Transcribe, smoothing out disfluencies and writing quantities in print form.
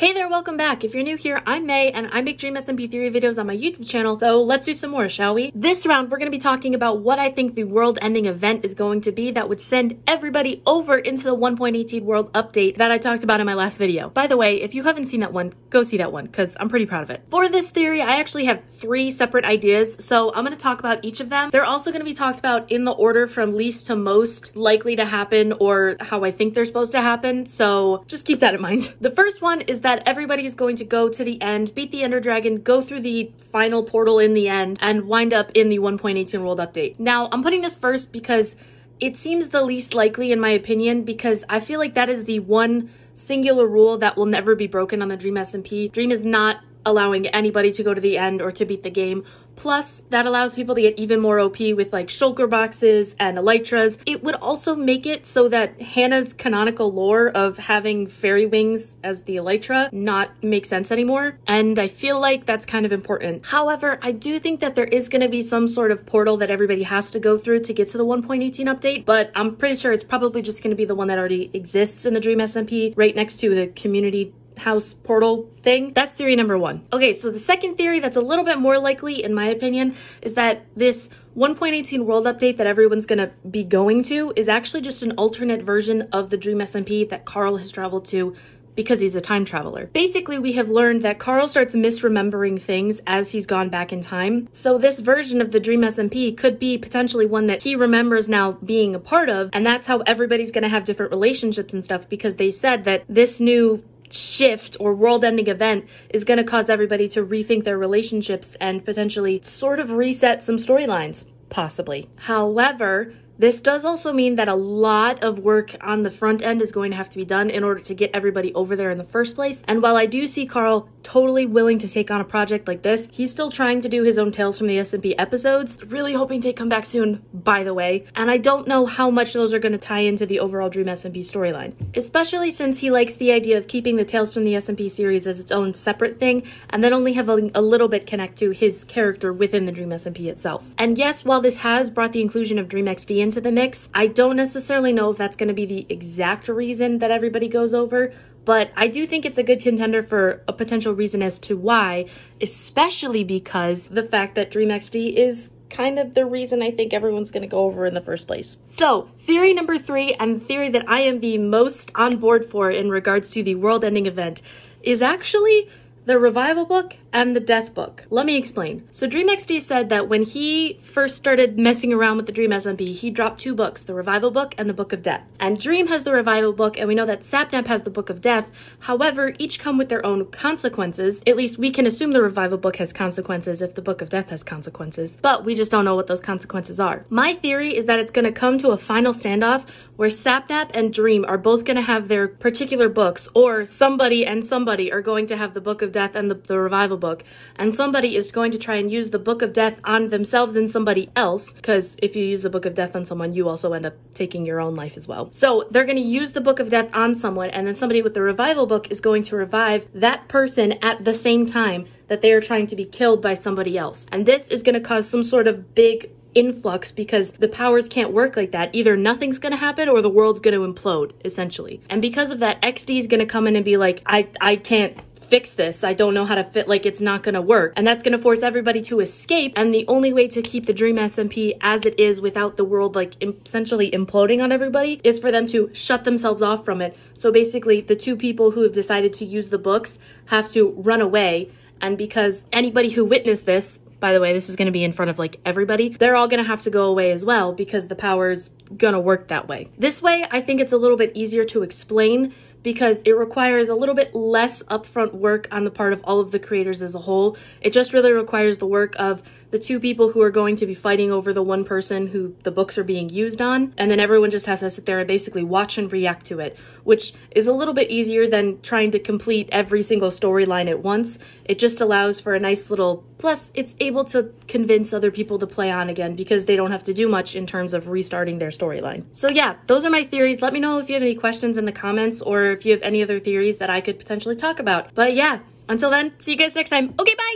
Hey there, welcome back. If you're new here, I'm May, and I make Dream SMP theory videos on my YouTube channel, so let's do some more, shall we? This round, we're going to be talking about what I think the world-ending event is going to be that would send everybody over into the 1.18 world update that I talked about in my last video. By the way, if you haven't seen that one, go see that one, because I'm pretty proud of it. For this theory, I actually have 3 separate ideas, so I'm going to talk about each of them. They're also going to be talked about in the order from least to most likely to happen, or how I think they're supposed to happen, so just keep that in mind. The first one is that everybody is going to go to the end, beat the Ender Dragon, go through the final portal in the end, and wind up in the 1.18 world update. Now, I'm putting this first because it seems the least likely in my opinion, because I feel like that is the one singular rule that will never be broken on the Dream SMP. Dream is not allowing anybody to go to the end or to beat the game. Plus, that allows people to get even more OP with like shulker boxes and elytras. It would also make it so that Hannah's canonical lore of having fairy wings as the elytra not make sense anymore. And I feel like that's kind of important. However, I do think that there is going to be some sort of portal that everybody has to go through to get to the 1.18 update, but I'm pretty sure it's probably just going to be the one that already exists in the Dream SMP right next to the community house portal thing. That's theory number 1. Okay, so the second theory that's a little bit more likely in my opinion is that this 1.18 world update that everyone's gonna be going to is actually just an alternate version of the Dream SMP that Carl has traveled to because he's a time traveler. Basically, we have learned that Carl starts misremembering things as he's gone back in time. So this version of the Dream SMP could be potentially one that he remembers now being a part of, and that's how everybody's gonna have different relationships and stuff, because they said that this new shift or world-ending event is going to cause everybody to rethink their relationships and potentially sort of reset some storylines, possibly. However, this does also mean that a lot of work on the front end is going to have to be done in order to get everybody over there in the first place. And while I do see Carl totally willing to take on a project like this, he's still trying to do his own Tales from the SMP episodes, really hoping they come back soon, by the way. And I don't know how much those are going to tie into the overall Dream SMP storyline, especially since he likes the idea of keeping the Tales from the SMP series as its own separate thing, and then only having a little bit connect to his character within the Dream SMP itself. And yes, while this has brought the inclusion of Dream XD into the mix, I don't necessarily know if that's going to be the exact reason that everybody goes over, but I do think it's a good contender for a potential reason as to why, especially because the fact that Dream XD is kind of the reason I think everyone's going to go over in the first place. So, theory number 3, and the theory that I am the most on board for in regards to the world-ending event, is actually the Revival book and the Death book. Let me explain. So Dream XD said that when he first started messing around with the Dream SMP, he dropped 2 books, the Revival book and the Book of Death. And Dream has the Revival book, and we know that Sapnap has the Book of Death. However, each come with their own consequences. At least we can assume the Revival book has consequences if the Book of Death has consequences, but we just don't know what those consequences are. My theory is that it's going to come to a final standoff where Sapnap and Dream are both going to have their particular books, or somebody and somebody are going to have the Book of Death and the Revival book, and somebody is going to try and use the Book of Death on themselves and somebody else, because if you use the Book of Death on someone, you also end up taking your own life as well. So they're going to use the Book of Death on someone, and then somebody with the Revival book is going to revive that person at the same time that they are trying to be killed by somebody else. And this is going to cause some sort of big influx, because the powers can't work like that. Either nothing's gonna happen or the world's gonna implode, essentially. And because of that, XD is gonna come in and be like, I can't fix this. I don't know how to fit, like, it's not gonna work. And that's gonna force everybody to escape, and the only way to keep the Dream SMP as it is without the world like essentially imploding on everybody is for them to shut themselves off from it. So basically the 2 people who have decided to use the books have to run away, and because anybody who witnessed this, by the way, this is going to be in front of like everybody, they're all going to have to go away as well, because the power's going to work that way. This way, I think it's a little bit easier to explain, because it requires a little bit less upfront work on the part of all of the creators as a whole. It just really requires the work of the 2 people who are going to be fighting over the one person who the books are being used on, and then everyone just has to sit there and basically watch and react to it, which is a little bit easier than trying to complete every single storyline at once. It just allows for a nice little, plus it's able to convince other people to play on again, because they don't have to do much in terms of restarting their storyline. So yeah, those are my theories. Let me know if you have any questions in the comments, or if you have any other theories that I could potentially talk about. But yeah, until then, see you guys next time. Okay, bye!